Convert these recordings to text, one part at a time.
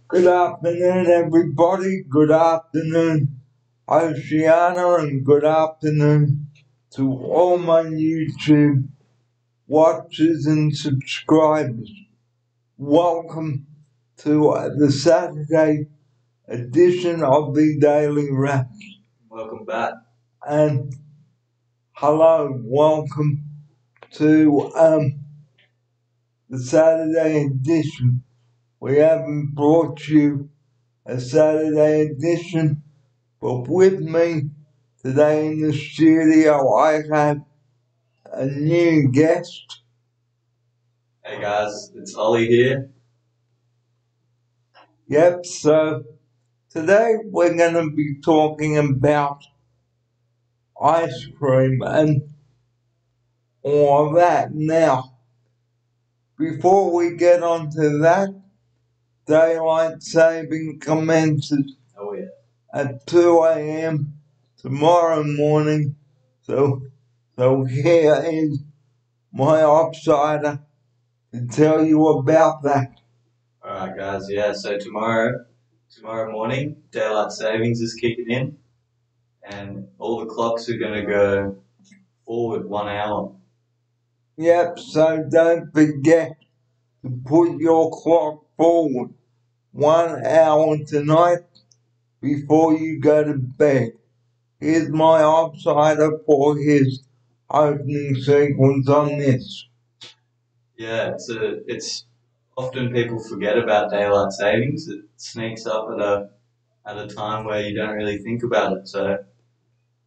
Good afternoon, everybody. Good afternoon, Oceana, and good afternoon to all my YouTube watchers and subscribers. Welcome to the Saturday edition of the Daily Wrap. Welcome back. And hello, welcome to the Saturday edition. We haven't brought you a Saturday edition, but with me today in the studio I have a new guest. Hey guys, it's Ollie here. Yep, so today we're going to be talking about ice cream and all that. Now, before we get on to that, daylight saving commences at 2 a.m. tomorrow morning. So here is my offsider to tell you about that. Alright guys, so tomorrow morning, daylight savings is kicking in and all the clocks are gonna go forward 1 hour. Yep, so don't forget to put your clock forward 1 hour tonight before you go to bed. Here's my offsider for his opening sequence on this. Yeah, it's often people forget about daylight savings. It sneaks up at a time where you don't really think about it. So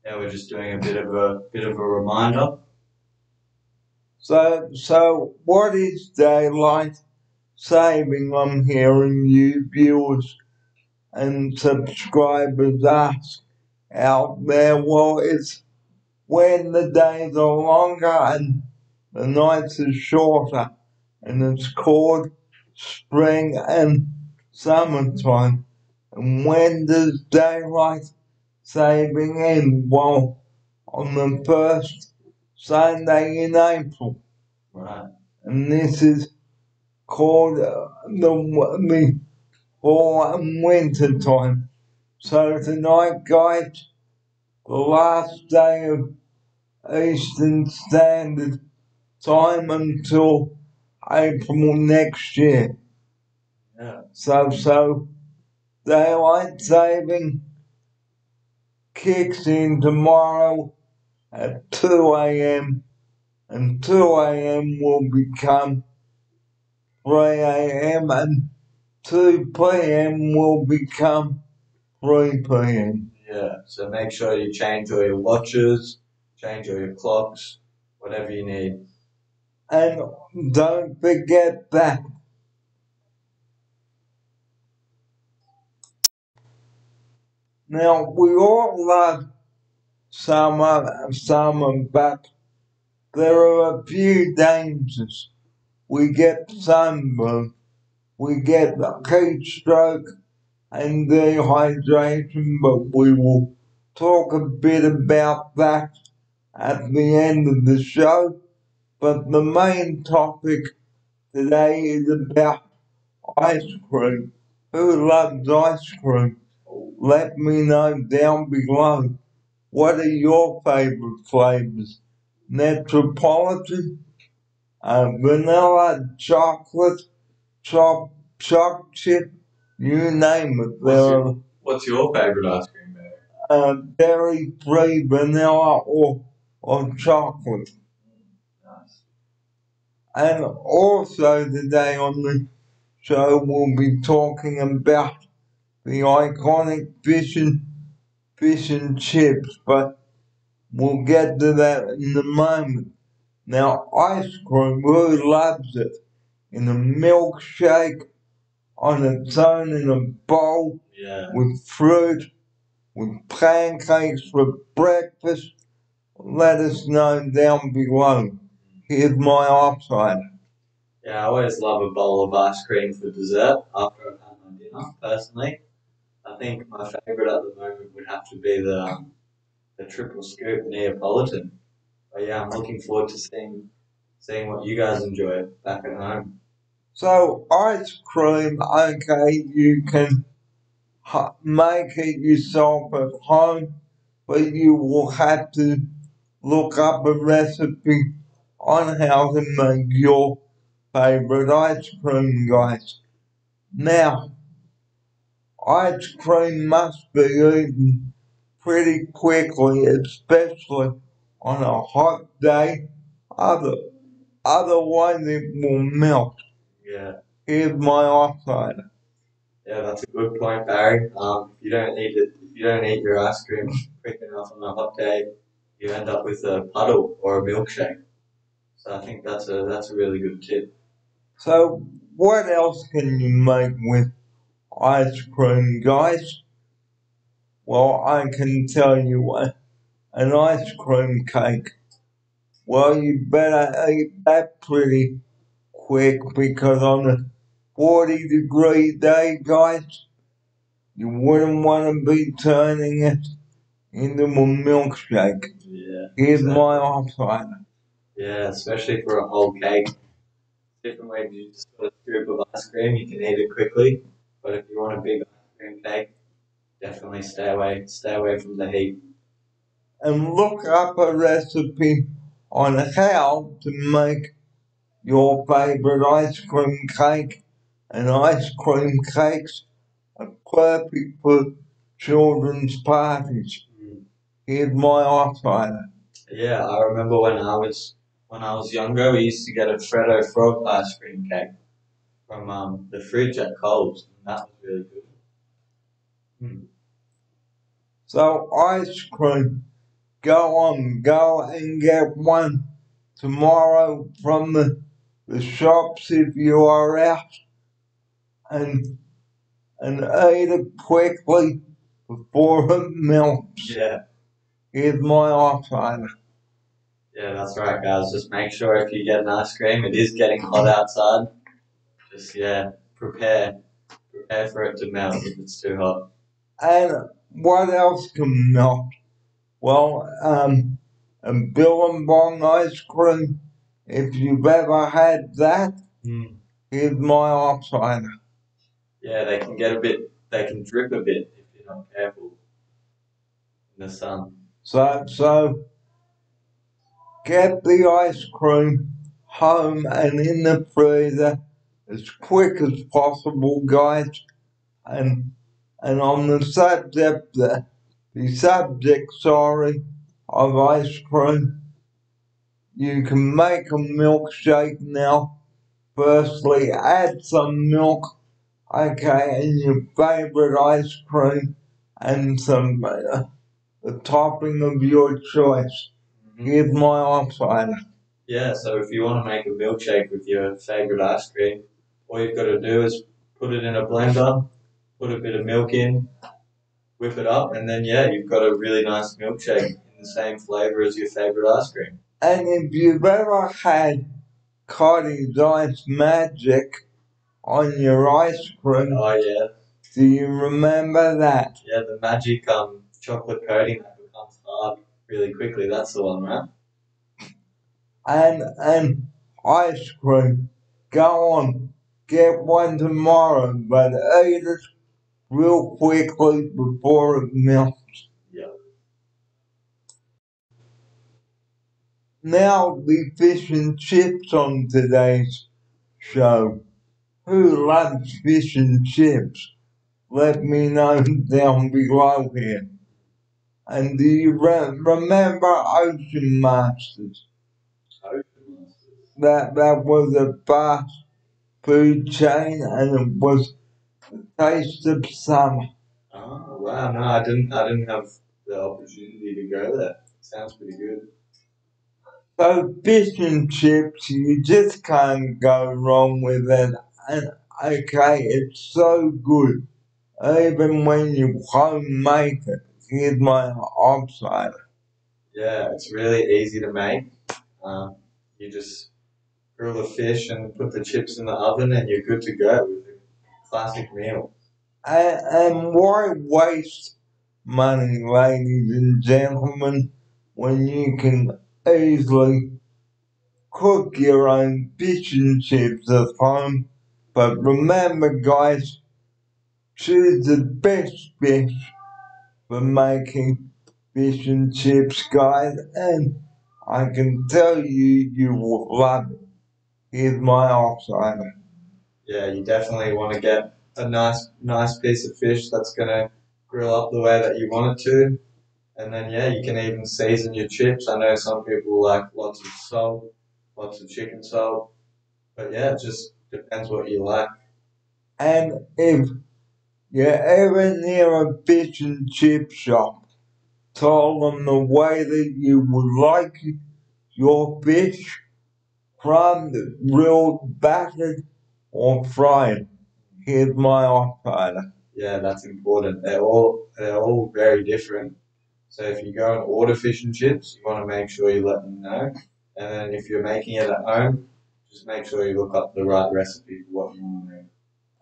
yeah, we're just doing a bit of a reminder. So what is daylight saving? I'm hearing you viewers and subscribers ask out there. Well, it's when the days are longer and the nights are shorter, and it's called spring and summertime. And when does daylight saving end? Well, on the first Sunday in April. Right. And this is called the fall and winter time. So tonight, guys, the last day of Eastern Standard Time until April next year. Yeah. So daylight saving kicks in tomorrow at 2 a.m. and 2 a.m. will become 3 a.m. and 2 p.m. will become 3 p.m. Yeah, so make sure you change all your watches, change all your clocks, whatever you need. And don't forget that. Now, we all love summer, but there are a few dangers. We get sunburn, we get heat stroke and dehydration, but we will talk a bit about that at the end of the show. But the main topic today is about ice cream. Who loves ice cream? Let me know down below. What are your favorite flavors? Metropolitan, vanilla, chocolate, chocolate chip, you name it. What's your favorite ice cream, Dairy-free vanilla or chocolate. Nice. And also today on the show we'll be talking about the iconic fish and chips, but we'll get to that in a moment. Now, ice cream, who loves it? In a milkshake, on its own in a bowl, with fruit, with pancakes for breakfast. Let us know down below. Here's my offside. Yeah, I always love a bowl of ice cream for dessert after I've had my dinner, personally. I think my favourite at the moment would have to be the triple scoop Neapolitan. But yeah, I'm looking forward to seeing what you guys enjoy back at home. So ice cream, okay, you can make it yourself at home, but you will have to look up a recipe on how to make your favorite ice cream, guys. Now, ice cream must be eaten pretty quickly, especially on a hot day. Other, Otherwise, it will melt. Yeah. Here's my offside. Yeah, that's a good point, Barry. If you don't eat your ice cream quick enough on a hot day, you end up with a puddle or a milkshake. So I think that's a really good tip. So, what else can you make with ice cream, guys? Well, I can tell you an ice cream cake. Well, you better eat that pretty quick because on a 40-degree day, guys, you wouldn't want to be turning it into a milkshake. Yeah. Here's Exactly. my offside. Yeah, especially for a whole cake. Different ways you just got a scoop of ice cream, you can eat it quickly. But if you want a big ice cream cake, definitely stay away from the heat. And look up a recipe on how to make your favorite ice cream cake. And ice cream cakes are perfect for children's parties. Here's my offside. Yeah, I remember when I was younger, we used to get a Freddo Frog ice cream cake from the fridge at Coles, and that was really good. Hmm. So ice cream, go and get one tomorrow from the shops if you are out and eat it quickly before it melts. Yeah, Here's my offside. yeah, that's right, guys. Just make sure if you get an ice cream, it is getting hot outside. Just yeah, prepare for it to melt if it's too hot. And what else can melt? Well, a Billabong ice cream. If you've ever had that, here's my offside. Yeah, they can drip a bit if you're not careful in the sun. So get the ice cream home and in the freezer as quick as possible, guys. And on the subject, sorry, of ice cream, you can make a milkshake now. Firstly, add some milk, okay, and your favorite ice cream, and some the topping of your choice. Here's my offside. Yeah, so if you want to make a milkshake with your favorite ice cream, all you've got to do is put it in a blender, put a bit of milk in, whip it up, and then yeah, you've got a really nice milkshake in the same flavor as your favorite ice cream. And if you've ever had Cottage Ice Magic on your ice cream, Oh yeah, do you remember that? yeah, the magic chocolate coating that becomes hard really quickly. That's the one, right? And ice cream. Go on, get one tomorrow, but eat it real quickly before it melts. Yeah. Now the fish and chips on today's show. Who loves fish and chips? Let me know down below here. And do you remember Ocean Masters? That was a fast food chain and it was the taste of summer. Oh wow, no, I didn't have the opportunity to go there. Sounds pretty good. So fish and chips, you just can't go wrong with it. And okay, it's so good. Even when you home make it. Here's my offside. Yeah, it's really easy to make. You just grill the fish and put the chips in the oven, and you're good to go with a classic meal. And why waste money, ladies and gentlemen, when you can easily cook your own fish and chips at home But remember, guys, choose the best fish for making fish and chips, guys, and I can tell you, you will love it. Here's my offsider. Yeah, you definitely want to get a nice piece of fish that's gonna grill up the way that you want it to. And then yeah, you can even season your chips. I know some people like lots of salt, lots of chicken salt. But yeah, it just depends what you like. And if you're ever near a fish and chip shop, tell them the way that you would like your fish, from the grilled, battered, or fried. Here's my offsider. Yeah, that's important. They're all very different. So if you go and order fish and chips, you want to make sure you let them know. And then if you're making it at home, just make sure you look up the right recipe for what you want to make.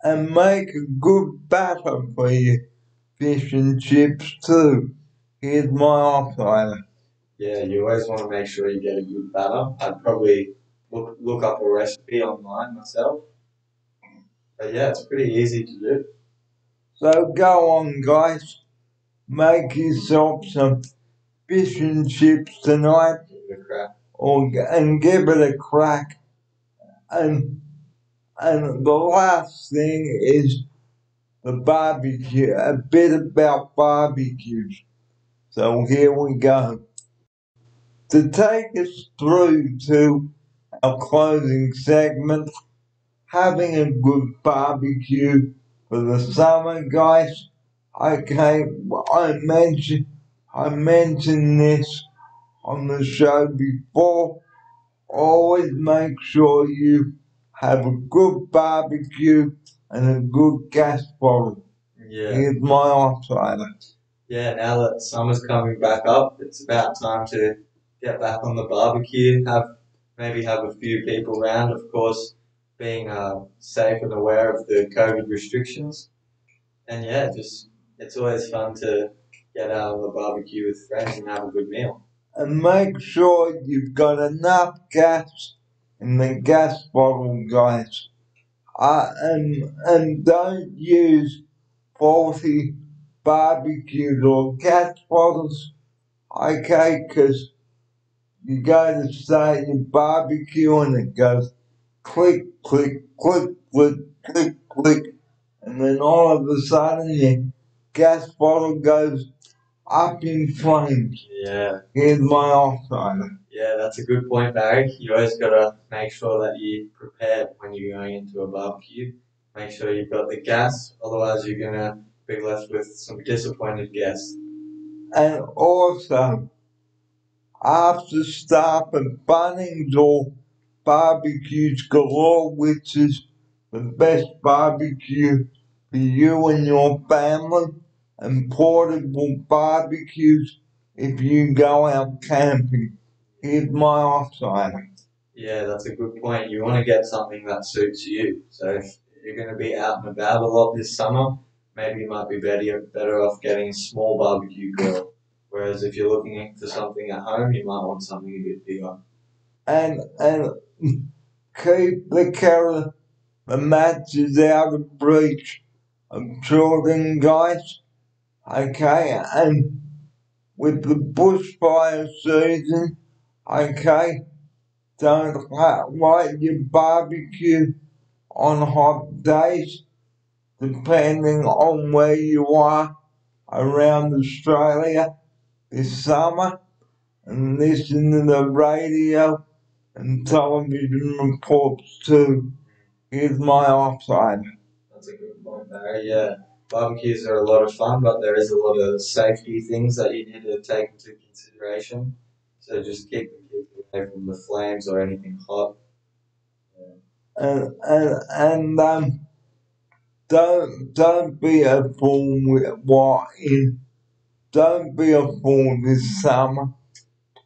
And make a good batter for your fish and chips too. Here's my offsider. Yeah, you always want to make sure you get a good batter. I'd probably look up a recipe online myself. But yeah, it's pretty easy to do. So go on, guys. Make yourself some fish and chips tonight, Give it a crack. and give it a crack. And the last thing is the barbecue. A bit about barbecues. So here we go. To take us through to our closing segment, having a good barbecue for the summer, guys. Okay, I mentioned this on the show before. Always make sure you have a good barbecue and a good gas bottle. Yeah. Here's my offsider. Yeah, now that summer's coming back up, it's about time to get back on the barbecue. Maybe have a few people around, of course, being safe and aware of the COVID restrictions. And yeah, just it's always fun to get out on the barbecue with friends and have a good meal. And make sure you've got enough gas in the gas bottle, guys. And don't use faulty barbecues or gas bottles, okay? Because you go to start your barbecue and it goes click, click, click, click, click, click, and then all of a sudden your gas bottle goes up in flames. Yeah. Here's my offsider. Yeah, that's a good point, Barry. You always gotta make sure that you're prepared when you're going into a barbecue. Make sure you've got the gas, otherwise you're gonna be left with some disappointed guests. And also, after stop at Bunnings or Barbecues Galore, which is the best barbecue for you and your family, and portable barbecues if you go out camping. Here's my offsider. Yeah, that's a good point. You want to get something that suits you. So if you're going to be out and about a lot this summer, maybe you might be better off getting a small barbecue grill. Whereas if you're looking for something at home, you might want something a bit bigger. And keep the matches out of reach of children, guys. Okay, and with the bushfire season, okay, don't light your barbecue on hot days, depending on where you are around Australia this summer, and listen to the radio and television reports too. Here's my offside. That's a good point, Barry. Yeah, barbecues are a lot of fun, but there is a lot of safety things that you need to take into consideration. So just keep the kids away from the flames or anything hot. And don't be a fool with what in. Don't be a fool this summer.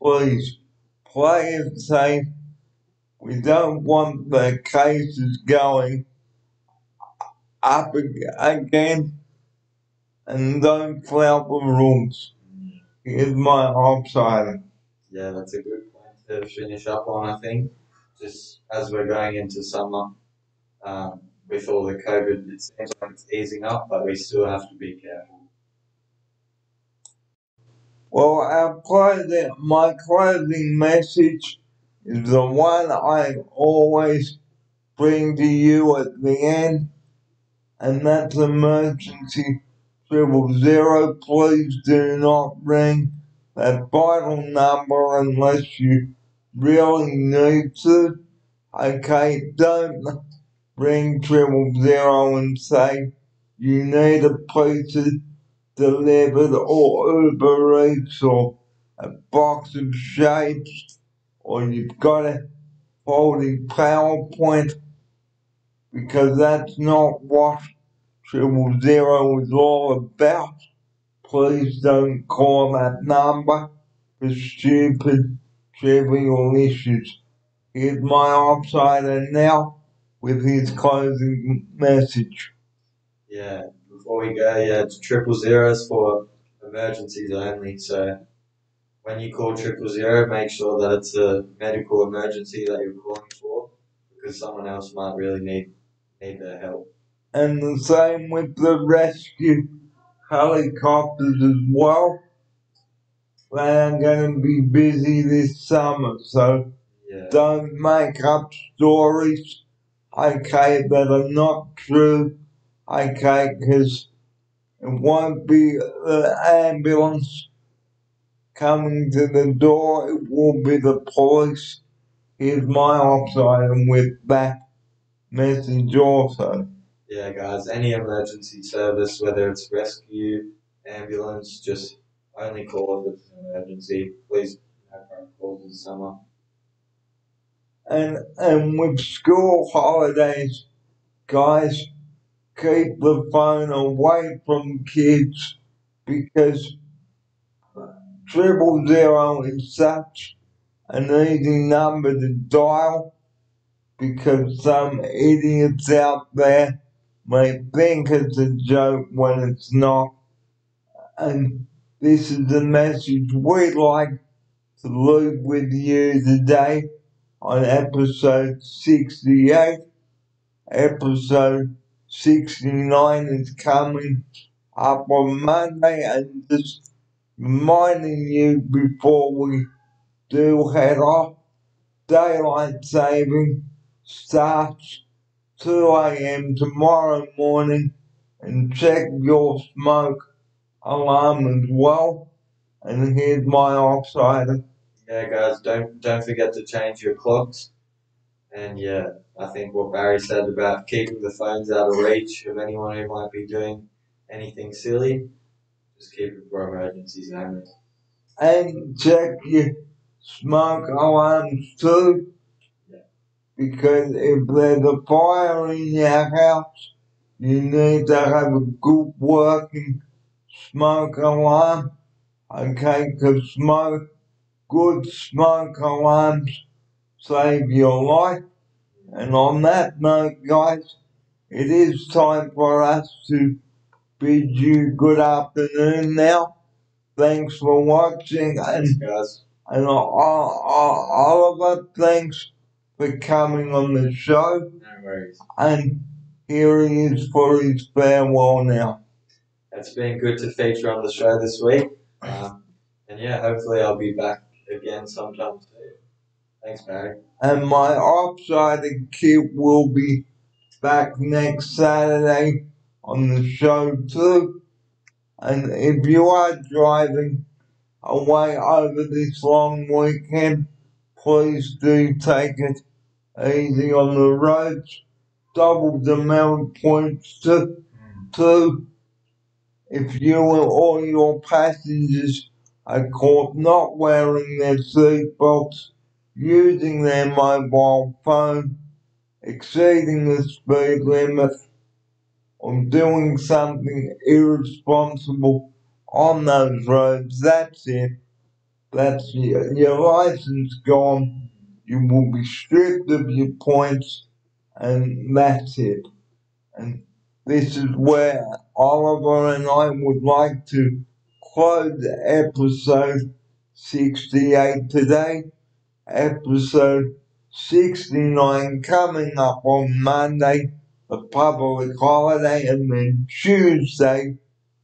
Please play it safe. We don't want the cases going up again, and don't flout the rules. Here's my offside. Yeah, that's a good point to finish up on, I think. Just as we're going into summer, um, with all the COVID, it seems like it's easing up, but we still have to be careful. Well, my closing message is the one I always bring to you at the end, and that's emergency 000. Please do not ring that vital number unless you really need to. Okay, don't ring 000 and say you need a pizza delivered or Uber Eats or a box of shapes or you've got a faulty PowerPoint, because that's not what 000 is all about. Please don't call that number for stupid, trivial issues. Here's my outsider now with his closing message. Yeah, before we go, yeah, it's 000 for emergencies only. So when you call 000, make sure that it's a medical emergency that you're calling for, because someone else might really need their help. And the same with the rescue helicopters as well. They are going to be busy this summer, so Yeah, don't make up stories, okay, that are not true, okay, because it won't be the ambulance coming to the door, it will be the police. Here's my offside, and with that message also. yeah, guys. Any emergency service, whether it's rescue, ambulance, just only call if it's an emergency. Please, no phone calls this summer. And with school holidays, guys, keep the phone away from kids, because 000 is such an easy number to dial, because some idiots out there may think it's a joke when it's not. And this is the message we'd like to leave with you today on episode 68. Episode 69 is coming up on Monday, and just reminding you before we do head off, daylight saving starts 2 a.m. tomorrow morning, and check your smoke alarm as well. And here's my outsider. Yeah, guys, don't forget to change your clocks. And yeah, I think what Barry said about keeping the phones out of reach of anyone who might be doing anything silly, just keep it for emergencies only. And check your smoke alarms too, because if there's a fire in your house, you need to have a good working smoke alarm, okay? Because good smoke alarms save your life. And on that note, guys, it is time for us to bid you good afternoon now. Thanks for watching, Thanks, guys. and Oliver, thanks for coming on the show. No worries. And here he is for his farewell now. It's been good to feature on the show this week. And yeah, hopefully I'll be back again sometime soon. Thanks, Barry. And my offside kid will be back next Saturday on the show too. And if you are driving away over this long weekend, please do take it easy on the roads. Double the amount of points too. If you and all your passengers are caught not wearing their seatbelts, using their mobile phone, exceeding the speed limit, or doing something irresponsible on those roads, that's it. That's your license gone. You will be stripped of your points, and that's it. And this is where Oliver and I would like to close episode 68 today. Episode 69 coming up on Monday. the public holiday, and then Tuesday,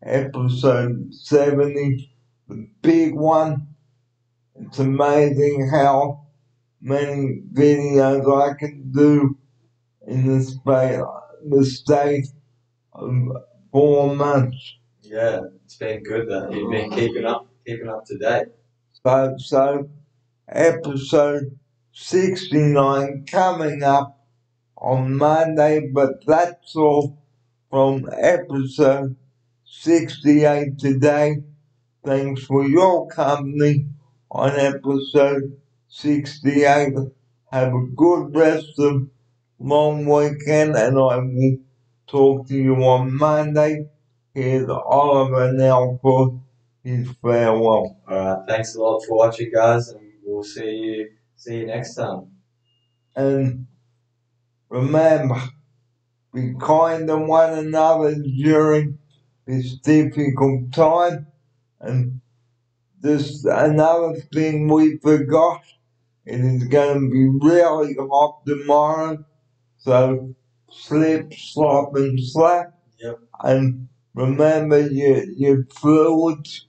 episode 70, the big one. It's amazing how many videos I can do in the space of 4 months. Yeah, it's been good that you've been keeping up to date. So episode 69 coming up on Monday, but that's all from episode 68 today. Thanks for your company on episode 68. Have a good rest of long weekend, and I will talk to you on Monday. Here's Oliver now for his farewell. Alright, thanks a lot for watching, guys, and we'll see you next time. And remember, be kind to one another during this difficult time. And just another thing we forgot, it is going to be really hot tomorrow. So slip, slop, and slap. Yep. And remember your fluids.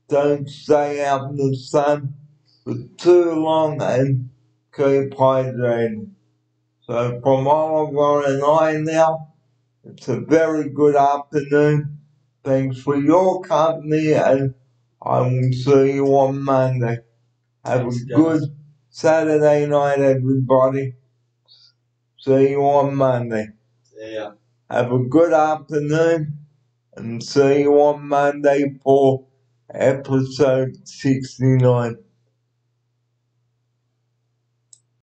Don't stay out in the sun for too long and keep hydrated. So from Oliver and I now, it's a very good afternoon. Thanks for your company, and I will see you on Monday. Have a good Saturday night, everybody. See you on Monday. See ya. Have a good afternoon, and see you on Monday for episode 69.